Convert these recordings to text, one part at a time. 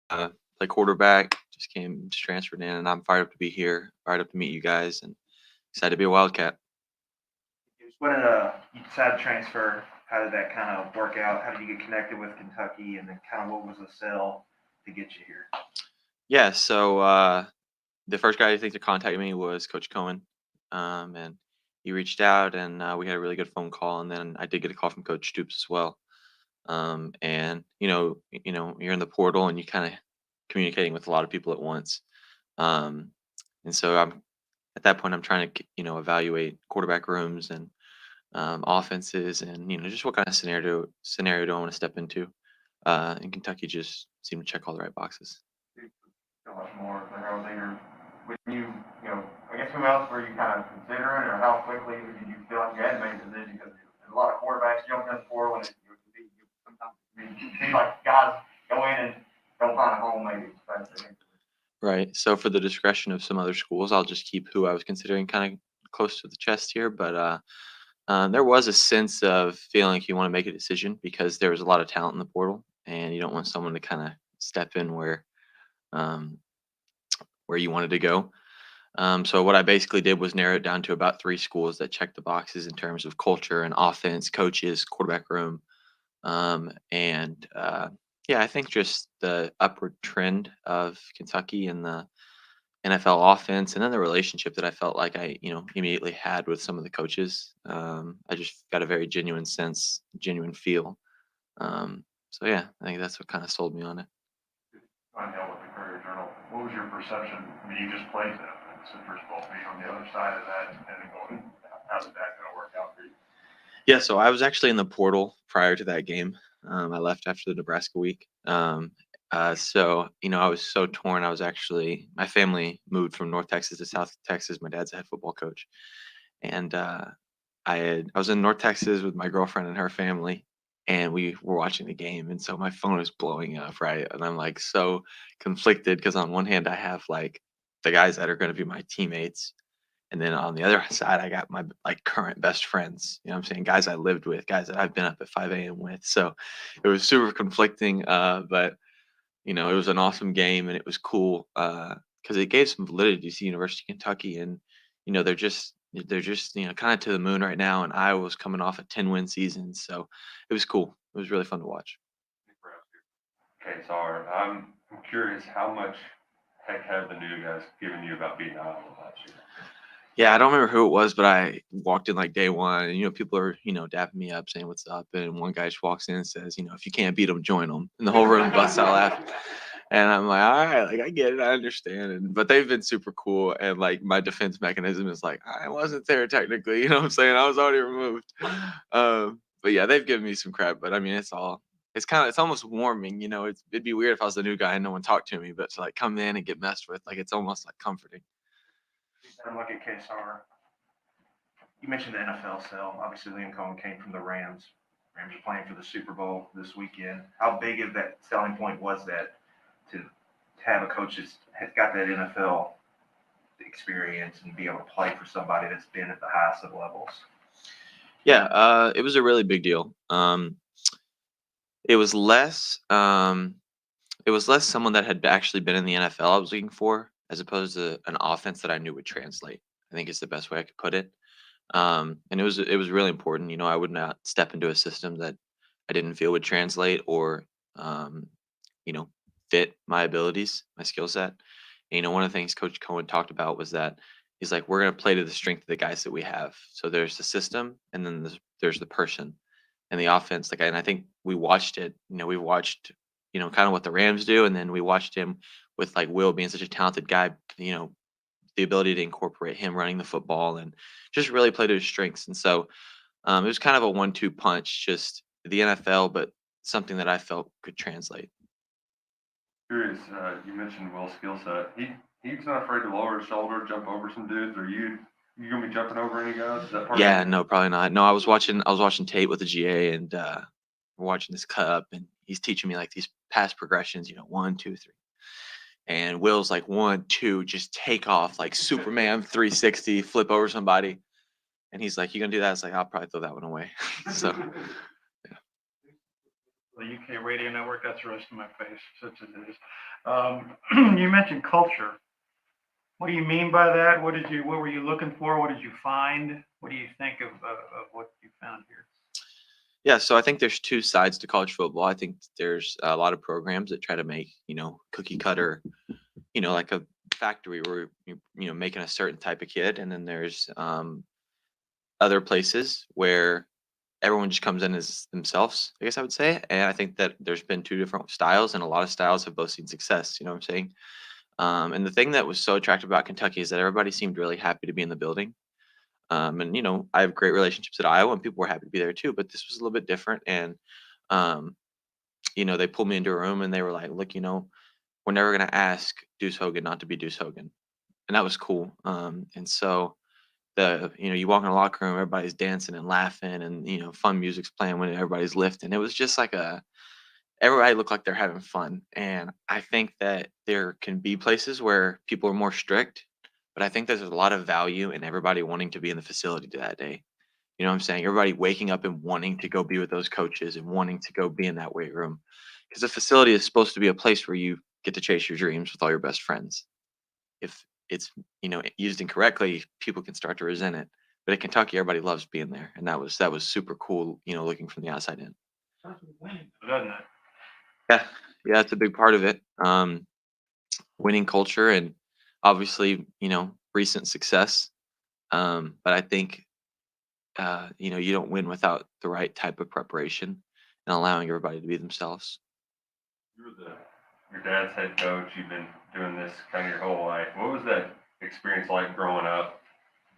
play quarterback. Just transferred in, and I'm fired up to be here, fired up to meet you guys, and excited to be a Wildcat. When you decided to transfer, how did that kind of work out? How did you get connected with Kentucky, and then kind of what was the sell to get you here? Yeah, so the first guy I think to contact me was Coach Cohen, and he reached out, and we had a really good phone call, and then I did get a call from Coach Stoops as well. And you're in the portal, and you kind of communicating with a lot of people at once. Um, and so I'm at that point, I'm trying to evaluate quarterback rooms and offenses, and just what kind of scenario do I want to step into. And Kentucky just seemed to check all the right boxes. So much more. Like I was there when I guess who else were you kind of considering, or how quickly did you feel like you had to make a decision? Because there's a lot of quarterbacks jumping in the portal, and sometimes it seems like guys go in and don't find a home, maybe. Right. So for the discretion of some other schools, I'll just keep who I was considering kind of close to the chest here. But there was a sense of feeling like you want to make a decision because there was a lot of talent in the portal, and you don't want someone to kind of step in um, where you wanted to go. So what I basically did was narrow it down to about three schools that check the boxes in terms of culture and offense, coaches, quarterback room, and yeah, I think just the upward trend of Kentucky and the NFL offense, and then the relationship that I felt like I, immediately had with some of the coaches. I just got a very genuine feel. So yeah, I think that's what kind of sold me on it. Find out with the Courier Journal. What was your perception? I mean, you just played them, and so first of all, being on the other side of that and then going, how did that kind of work out for you? Yeah, so I was actually in the portal prior to that game. I left after the Nebraska week. So I was so torn. My family moved from North Texas to South Texas. My dad's a head football coach, and I was in North Texas with my girlfriend and her family, and we were watching the game, and so my phone was blowing up, right? And I'm like so conflicted because on one hand I have like the guys that are going to be my teammates, and then on the other side I got my like current best friends. You know what I'm saying? Guys I lived with, guys that I've been up at 5 a.m. with. So it was super conflicting, but it was an awesome game, and it was cool because it gave some validity to University of Kentucky, and they're just kind of to the moon right now, and Iowa was coming off a 10-win season, so it was cool. It was really fun to watch. Okay, so I'm curious, how much heck have the new guys given you about beating Iowa last year? Yeah, I don't remember who it was, but I walked in like day one, and people are dapping me up, saying what's up, and one guy just walks in and says, if you can't beat them, join them, and the whole room busts out laughing. And I'm like, all right, like I get it, I understand. But they've been super cool. And like my defense mechanism is like, I wasn't there technically, you know what I'm saying? I was already removed. But yeah, they've given me some crap. But I mean, it's almost warming, it'd be weird if I was the new guy and no one talked to me, but to like come in and get messed with, like it's almost like comforting. I'm like at KSR. You mentioned the NFL sale. Obviously, Liam Cohen came from the Rams. Rams are playing for the Super Bowl this weekend. How big of that selling point was that to have a coach that's has got that NFL experience and be able to play for somebody that's been at the highest of levels? Yeah, it was a really big deal. It was less someone that had actually been in the NFL I was looking for, as opposed to an offense that I knew would translate. I think is the best way I could put it. And it was really important. I would not step into a system that I didn't feel would translate or um, you know fit my abilities, my skill set. And, one of the things Coach Cohen talked about was that he's like, we're going to play to the strength of the guys that we have. So there's the system, and then there's the person and the offense. Like, and I think we watched it. We watched kind of what the Rams do, and then we watched him with like Will being such a talented guy. The ability to incorporate him running the football and just really play to his strengths. And so it was kind of a 1-2 punch, just the NFL, but something that I felt could translate. Curious, you mentioned Will's skill set. He's not afraid to lower his shoulder, jump over some dudes. Are you gonna be jumping over any guys? Is that part of Yeah, it? no, probably not. No, I was watching tape with the GA, and we're watching this cut up, and he's teaching me like these pass progressions, 1, 2, 3. And Will's like 1, 2, just take off like Superman 360, flip over somebody. And he's like, "You gonna do that?" It's like, "I'll probably throw that one away." So the UK radio network. That's the rest of my face, such as it is. You mentioned culture. What do you mean by that? What were you looking for? What did you find? What do you think of what you found here? Yeah, so I think there's two sides to college football. I think there's a lot of programs that try to make, cookie cutter, like a factory where you're making a certain type of kid, and then there's other places where everyone just comes in as themselves, I guess I would say. And I think that there's been two different styles, and a lot of styles have both seen success. You know what I'm saying? And the thing that was so attractive about Kentucky is that everybody seemed really happy to be in the building. And I have great relationships at Iowa, and people were happy to be there too. But this was a little bit different, and um, they pulled me into a room and they were like, "Look, we're never gonna ask Deuce Hogan not to be Deuce Hogan," and that was cool. And so you walk in the locker room, everybody's dancing and laughing, and fun music's playing when everybody's lifting. It was just like everybody looked like they're having fun. And I think that there can be places where people are more strict, but I think there's a lot of value in everybody wanting to be in the facility to that day. You know what I'm saying? Everybody waking up and wanting to go be with those coaches and wanting to go be in that weight room. Because the facility is supposed to be a place where you get to chase your dreams with all your best friends. If it's, used incorrectly, people can start to resent it. But at Kentucky, everybody loves being there. And that was super cool, looking from the outside in. Starts with winning, doesn't it? Yeah. Yeah, it's a big part of it. Winning culture and obviously, recent success. But I think you don't win without the right type of preparation and allowing everybody to be themselves. You were your dad's head coach. You've been doing this kind of your whole life. What was that experience like growing up,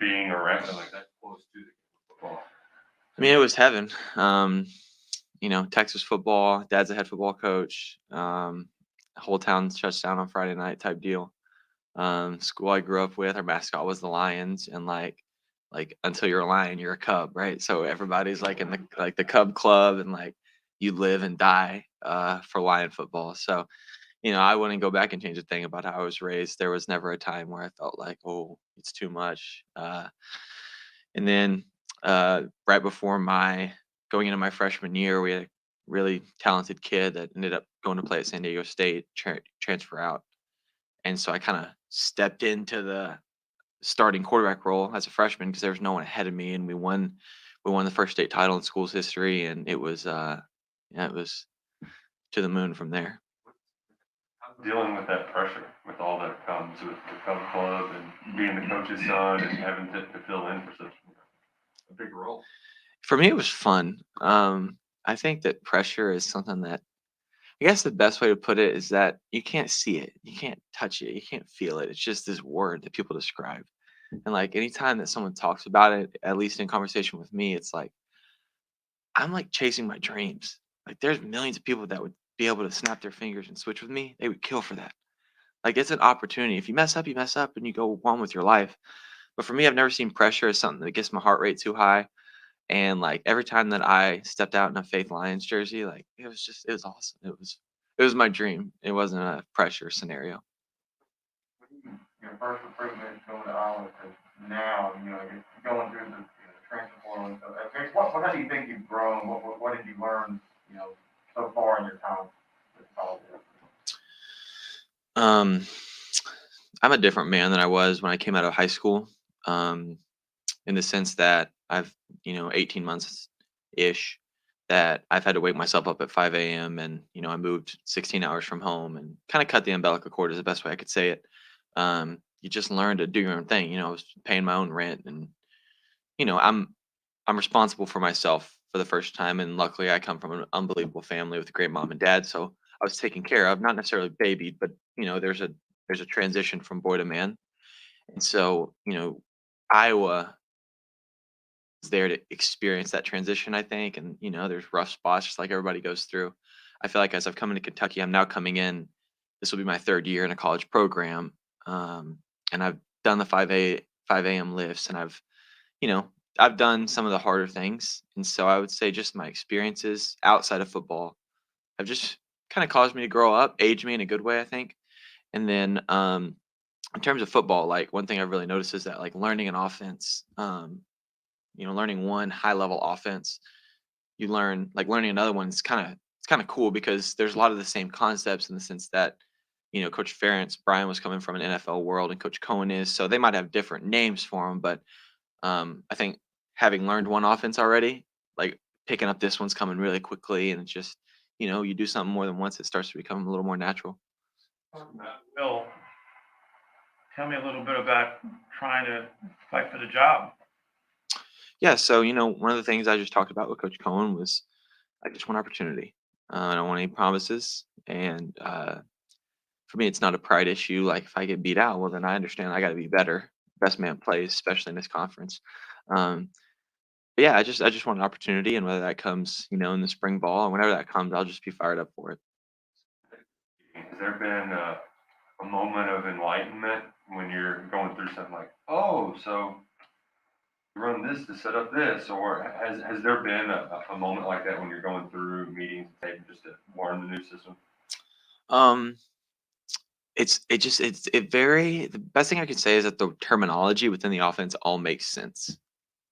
being around like that close to the football? I mean, it was heaven. Texas football, dad's a head football coach. Whole town shuts down on Friday night type deal. School I grew up with, our mascot was the Lions, and like until you're a Lion, you're a Cub, right? So everybody's like in the Cub club, and like you live and die for Lion football. So I wouldn't go back and change a thing about how I was raised. There was never a time where I felt like, oh, it's too much. And then right before my going into my freshman year, we had a really talented kid that ended up going to play at San Diego State, transfer out. And so I kind of stepped into the starting quarterback role as a freshman because there was no one ahead of me, and we won the first state title in school's history, and it was yeah, it was to the moon from there. Dealing with that pressure, with all that comes with the Cub Club and being the coach's son and having to fill in for such a big role. For me, it was fun. I think that pressure is something that I guess the best way to put it is that you can't see it, you can't touch it, you can't feel it. It's just this word that people describe. And like anytime that someone talks about it, at least in conversation with me, it's like I'm like chasing my dreams. Like there's millions of people that would be able to snap their fingers and switch with me. They would kill for that. Like it's an opportunity. If you mess up and you go on with your life. But for me, I've never seen pressure as something that gets my heart rate too high. And like every time that I stepped out in a Faith Lions jersey, like it was awesome. It was my dream. It wasn't a pressure scenario. Your first recruitment going to Iowa to now, you're going through the transfer portal and stuff. How do you think you've grown? What did you learn, so far in your time with college? Um, I'm a different man than I was when I came out of high school. Um, in the sense that I've, 18 months ish that I've had to wake myself up at 5 a.m. and, I moved 16 hours from home and kind of cut the umbilical cord is the best way I could say it. You just learn to do your own thing. I was paying my own rent and, you know, I'm, I'm responsible for myself for the first time. And luckily I come from an unbelievable family with a great mom and dad. So I was taken care of, not necessarily babied, but, there's a transition from boy to man. And so, Iowa there to experience that transition, I think. And, there's rough spots just like everybody goes through. I feel like as I've come into Kentucky, I'm now coming in. This will be my third year in a college program. And I've done the 5 a.m. lifts and you know, I've done some of the harder things. And so I would say just my experiences outside of football have just kind of caused me to grow up, age me in a good way, I think. And then in terms of football, like one thing I've really noticed is that like learning an offense, learning one high level offense, you learn like learning another one. It's kind of cool because there's a lot of the same concepts in the sense that, Coach Ferentz, Brian was coming from an NFL world and Coach Cohen is, so they might have different names for them, but I think having learned one offense already, like picking up this one's coming really quickly, and it's just, you do something more than once, it starts to become a little more natural. Will, tell me a little bit about trying to fight for the job. Yeah, so one of the things I just talked about with Coach Cohen was I just want opportunity. I don't want any promises, and for me, it's not a pride issue. Like if I get beat out, well, then I understand I got to be better. Best man plays, especially in this conference. Um, but yeah, I just want an opportunity, and whether that comes, in the spring ball or whenever that comes, I'll just be fired up for it. Has there been a moment of enlightenment when you're going through something like, oh, so you run this to set up this, or has there been a moment like that when you're going through meetings, maybe just to learn the new system? Um, the best thing I can say is that the terminology within the offense all makes sense.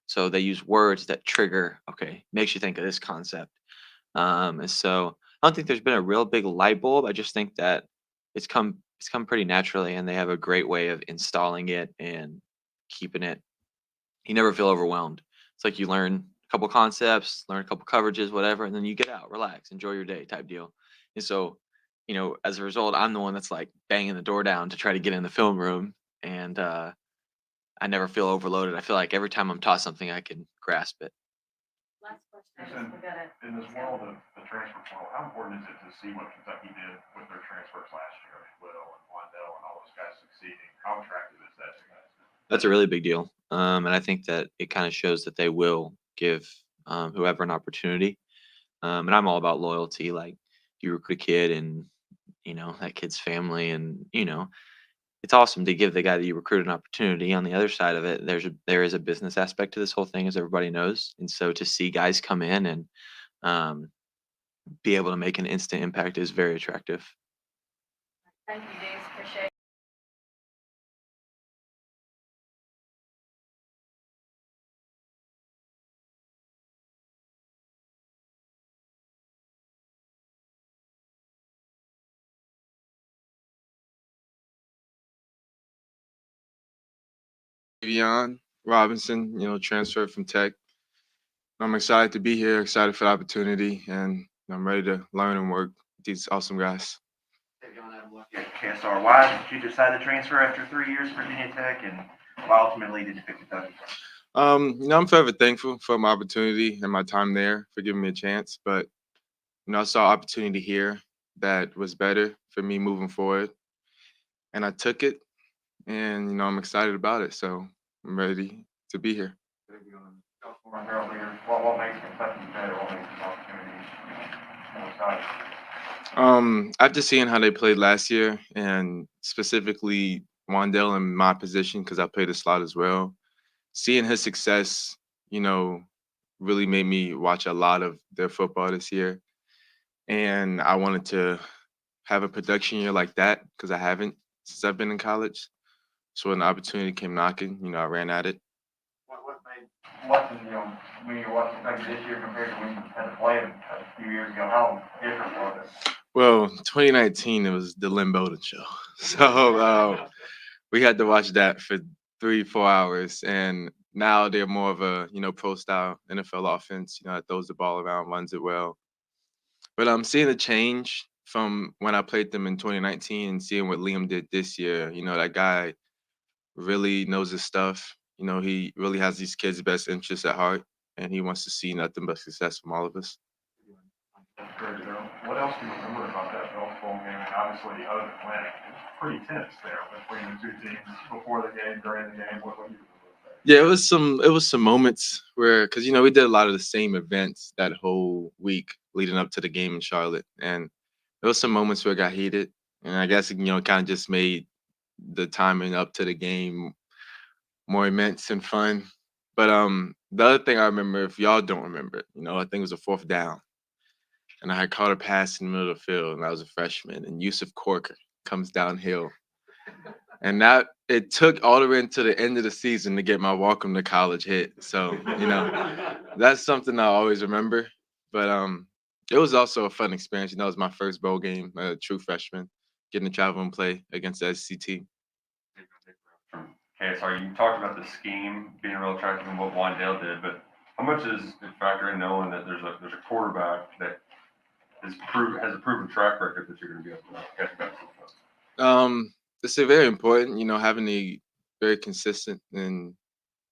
So they use words that trigger, okay, makes you think of this concept. And so I don't think there's been a real big light bulb. I just think that it's come pretty naturally, and they have a great way of installing it and keeping it. You never feel overwhelmed. It's like you learn a couple concepts, learn a couple coverages, whatever, and then you get out, relax, enjoy your day type deal. And so, as a result, I'm the one that's like banging the door down to try to get in the film room, and I never feel overloaded. I feel like every time I'm taught something, I can grasp it. Last question, I Listen, just forgot it. in this world of the transfer portal, how important is it to see what Kentucky did with their transfers last year? Will and Wandell and all those guys succeeding. How attractive is that to guys? That's a really big deal. And I think that it kind of shows that they will give whoever an opportunity. And I'm all about loyalty. Like you recruit a kid and, that kid's family and, it's awesome to give the guy that you recruit an opportunity. On the other side of it, there is a business aspect to this whole thing, as everybody knows. And so to see guys come in and um, be able to make an instant impact is very attractive. Thank you, Deuce, appreciate it. Tayvion Robinson, transferred from Tech. I'm excited to be here, excited for the opportunity, and I'm ready to learn and work with these awesome guys. At KSR, why did you decide to transfer after 3 years for Virginia Tech, and why ultimately did you pick Kentucky? I'm forever thankful for my opportunity and my time there for giving me a chance. But I saw opportunity here that was better for me moving forward, and I took it, and I'm excited about it. So I'm ready to be here. Earlier, what makes Kentucky better? What makes this opportunity more exciting? After seeing how they played last year, and specifically Wandell in my position, because I played a slot as well, seeing his success, you know, really made me watch a lot of their football this year. And I wanted to have a production year like that because I haven't since I've been in college. So when the opportunity came knocking, I ran at it. What made watching, when you're watching Kentucky this year compared to when you had to play it a few years ago, how different was it? Well, 2019, it was the Lynn Bowden show. So we had to watch that for 3, 4 hours. And now they're more of a, pro style NFL offense, that throws the ball around, runs it well. But I'm seeing a change from when I played them in 2019 and seeing what Liam did this year. That guy really knows his stuff. He really has these kids' best interests at heart, and he wants to see nothing but success from all of us. That's great, Joe. What else do you remember about that Belts Bowl game? And obviously, other than winning, it's pretty tense there between the two teams before the game, during the game. What do you remember about that? Yeah, it was some moments where, because we did a lot of the same events that whole week leading up to the game in Charlotte, and there was some moments where it got heated, and I guess it kind of just made the timing up to the game more immense and fun. But the other thing I remember, if y'all don't remember it, I think it was a fourth down, and I had caught a pass in the middle of the field, and I was a freshman, and Yusuf Corker comes downhill. And that it took all the way until the end of the season to get my welcome to college hit. So, that's something I always remember. But It was also a fun experience. It was my first bowl game, a true freshman, getting to travel and play against the SCT. From KSR, you talked about the scheme being real attractive and what Wandale did, but how much does it factor in knowing that there's a quarterback that has a proven track record that you're going to be able to catch back? Um, it's a very important, having a very consistent and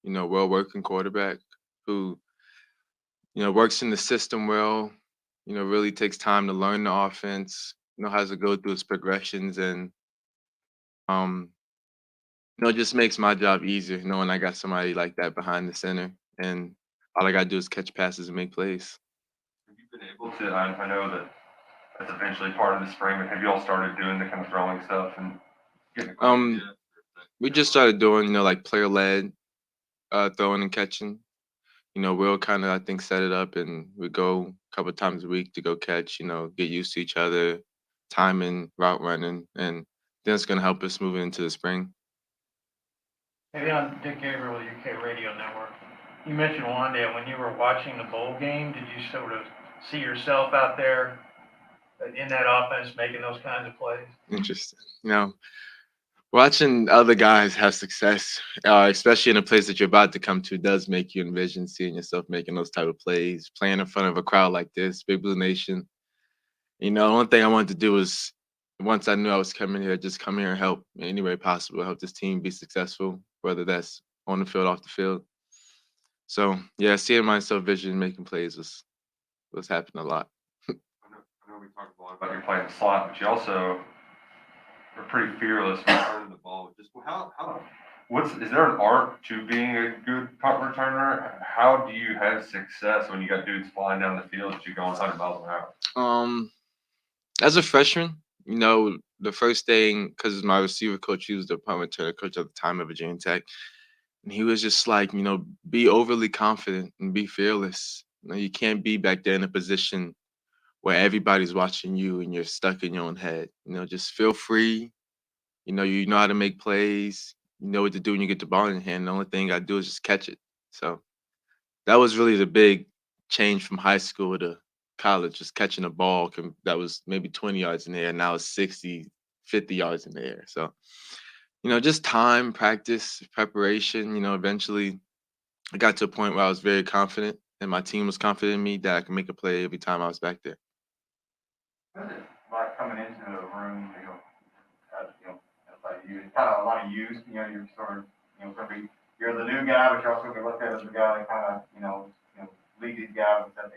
well working quarterback who works in the system well. Really takes time to learn the offense. Has to go through its progressions and um, it just makes my job easier knowing I got somebody like that behind the center, and all I gotta do is catch passes and make plays. Have you been able to, I know that that's eventually part of the spring, but have you all started doing the kind of throwing stuff and getting a quick Um, idea? we just started doing, like player led throwing and catching. We'll kind of I think set it up and we go a couple times a week to go catch. Get used to each other, timing, route running, and then it's gonna help us move into the spring. Maybe on Dick Gabriel, UK Radio Network. You mentioned Wandale, when you were watching the bowl game, did you sort of see yourself out there in that offense making those kinds of plays? Interesting. Watching other guys have success, especially in a place that you're about to come to, does make you envision seeing yourself making those type of plays, playing in front of a crowd like this, Big Blue Nation. One thing I wanted to do was, once I knew I was coming here, just come here and help in any way possible, help this team be successful, whether that's on the field, off the field. So yeah, seeing myself vision making plays was happening a lot. I know we talked a lot about you playing the slot, but you also are pretty fearless when returning the ball. Just is there an art to being a good punt returner? How do you have success when you got dudes flying down the field that you're going 100 miles an hour? As a freshman, the first thing, because my receiver coach, he was the punt returner coach at the time at Virginia Tech, and he was just like, be overly confident and be fearless. You can't be back there in a position where everybody's watching you and you're stuck in your own head. Just feel free. You know how to make plays. You know what to do when you get the ball in your hand. The only thing I do is just catch it. So that was really the big change from high school to college, just catching a ball that was maybe 20 yards in the air. Now it's 60, 50 yards in the air. So, just time, practice, preparation. Eventually I got to a point where I was very confident and my team was confident in me that I could make a play every time I was back there. What is it like coming into a room, it's like it's kind of a lot of use, you're sort of, you're the new guy, but you're also going to be looked at as the guy that kind of, lead these guys and set the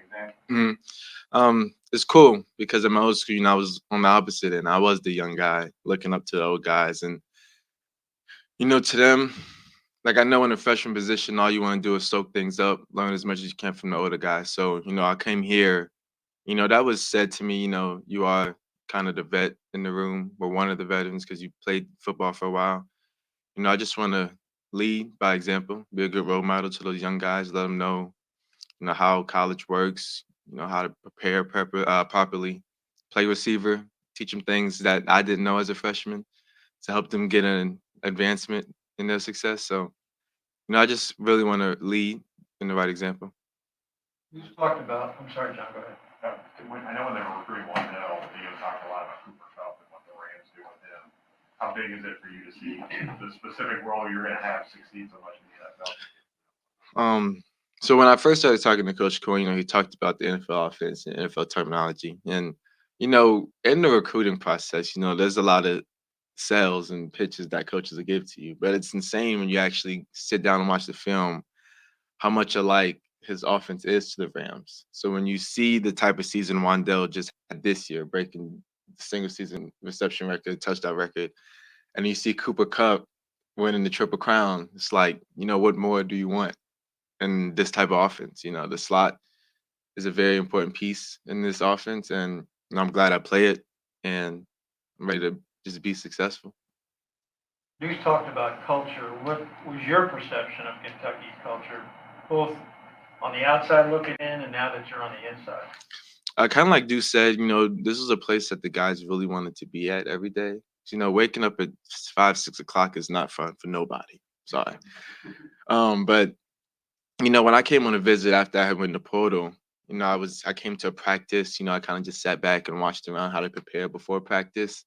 example. It's cool because in my old school, I was on the opposite end. I was the young guy looking up to the old guys. And, to them, like I know in a freshman position, all you want to do is soak things up, learn as much as you can from the older guys. So, I came here, that was said to me, you are kind of the vet in the room or one of the veterans because you played football for a while. I just want to lead by example, be a good role model to those young guys, let them know, how college works, how to prepare properly, play receiver, teach them things that I didn't know as a freshman to help them get an advancement in their success. So, I just really want to lead in the right example. You just talked about, I'm sorry, John, go ahead. I know when they were recruiting one L, you talked a lot about Cooper Cup and what the Rams do with him. How big is it for you to see the specific role you're going to have succeed so much in the NFL? So when I first started talking to Coach Coyne, he talked about the NFL offense and NFL terminology. And, in the recruiting process, there's a lot of sales and pitches that coaches will give to you. But it's insane when you actually sit down and watch the film, how much alike his offense is to the Rams. So when you see the type of season Wandale just had this year, breaking the single season reception record, touchdown record, and you see Cooper Cup winning the Triple Crown, it's like, what more do you want in this type of offense? The slot is a very important piece in this offense, and I'm glad I play it, and I'm ready to just be successful. Deuce talked about culture. What was your perception of Kentucky's culture, both on the outside looking in and now that you're on the inside? Kind of like Deuce said, this is a place that the guys really wanted to be at every day. Waking up at 5, 6 o'clock is not fun for nobody. Sorry. But when I came on a visit after I had went to portal, I came to a practice, I kind of just sat back and watched around how to prepare before practice.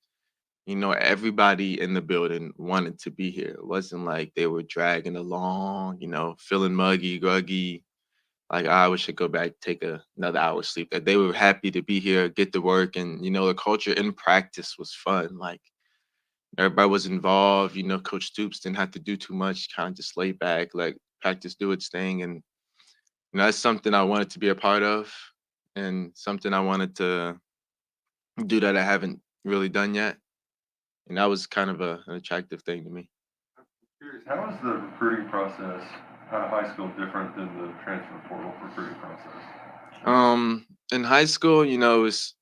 Everybody in the building wanted to be here. It wasn't like they were dragging along, feeling muggy, gruggy. Like I wish I could go back, take another hour's sleep. That they were happy to be here, get to work, and the culture in practice was fun. Like everybody was involved. Coach Stoops didn't have to do too much, kind of just lay back, like practice do its thing, and that's something I wanted to be a part of, and something I wanted to do that I haven't really done yet. And that was kind of an attractive thing to me. Curious, how is the recruiting process out of high school different than the transfer portal recruiting process? In high school, it's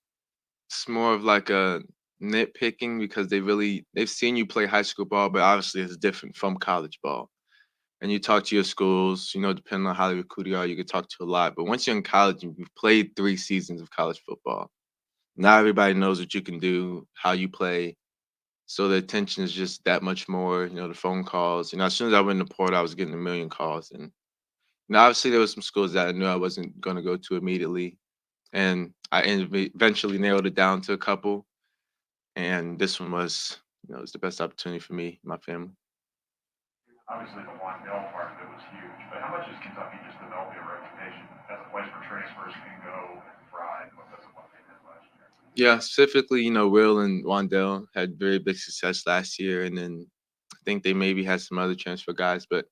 more of like a nitpicking because they've seen you play high school ball, but obviously it's different from college ball. And you talk to your schools, depending on how they recruit you are, you could talk to a lot. But once you're in college, you've played 3 seasons of college football. Now everybody knows what you can do, how you play. So the attention is just that much more, the phone calls. As soon as I went in the portal, I was getting a million calls. And obviously there was some schools that I knew I wasn't going to go to immediately. And I eventually narrowed it down to a couple. And this one was, it was the best opportunity for me, and my family. Obviously, the Wandell part of it was huge, but how much is Kentucky just developing a reputation as a place where transfers can go and thrive because of what they did last year? Yeah, specifically, Will and Wandell had very big success last year. And then I think they maybe had some other transfer guys, but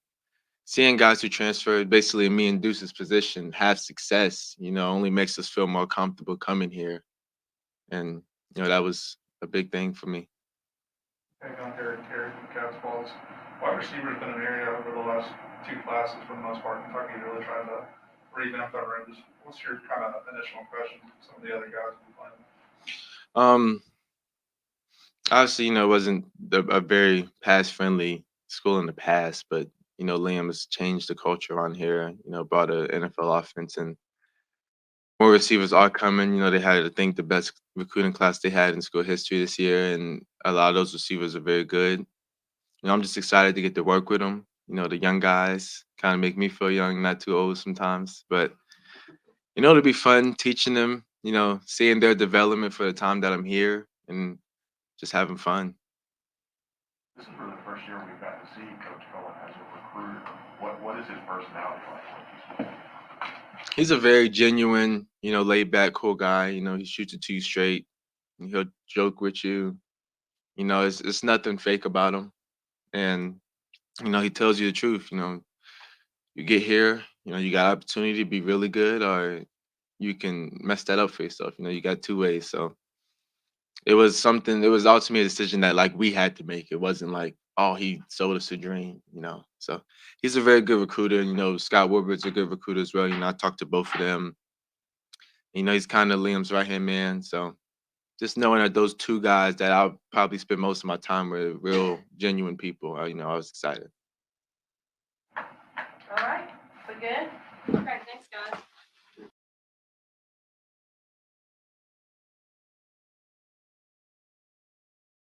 seeing guys who transferred, basically me and Deuce's position, have success, only makes us feel more comfortable coming here. And, that was a big thing for me. Hey, on Derek Terry from Cats Balls. Wide receiver's been an area over the last 2 classes for the most part. Kentucky really tried to revamp that room. Just what's your kind of initial impression of some of the other guys who playing? Obviously, it wasn't a very pass friendly school in the past, but Liam has changed the culture around here. Brought an NFL offense, and more receivers are coming. They had, I think, the best recruiting class they had in school history this year, and a lot of those receivers are very good. I'm just excited to get to work with them. The young guys kind of make me feel young, not too old sometimes, but it'll be fun teaching them. Seeing their development for the time that I'm here, and just having fun. This is really the first year we've got to see Coach Cohen as a recruiter. What is his personality like? He's a very genuine, laid back, cool guy. He shoots it to you straight. He'll joke with you. It's nothing fake about him. And, he tells you the truth. You get here, you got opportunity to be really good, or you can mess that up for yourself. You got 2 ways. So it was ultimately a decision that like we had to make. It wasn't like, oh, he sold us a dream, So he's a very good recruiter. Scott Woodward's a good recruiter as well. I talked to both of them. He's kind of Liam's right hand man. So just knowing that those 2 guys that I'll probably spend most of my time with, real genuine people, I was excited. All right, we good? Okay, thanks, guys.